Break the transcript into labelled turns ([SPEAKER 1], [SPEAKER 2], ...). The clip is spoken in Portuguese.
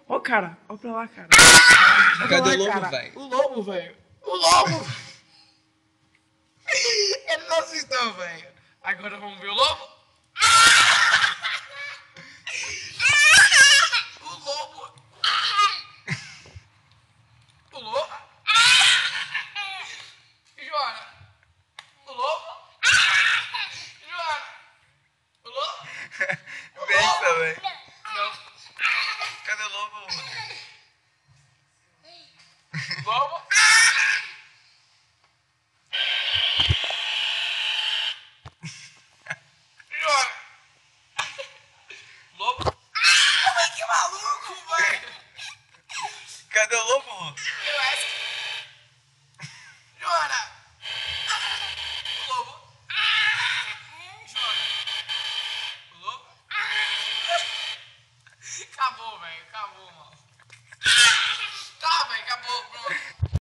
[SPEAKER 1] Ô, cara, olha pra lá, cara.
[SPEAKER 2] Cadê o lobo, velho?
[SPEAKER 1] O lobo, velho. O lobo! Ele não assustou, velho. Agora vamos ver o lobo? O lobo! O lobo? Joana! O lobo? Joana! O lobo?
[SPEAKER 2] Pensa, velho.
[SPEAKER 1] Não.
[SPEAKER 2] Cadê o lobo?
[SPEAKER 1] O lobo? Joana! Lobo? Mas que maluco, velho!
[SPEAKER 2] Cadê o lobo?
[SPEAKER 1] Eu acho que... Joana! O lobo? Joana! O lobo? Acabou, velho. Acabou, mano.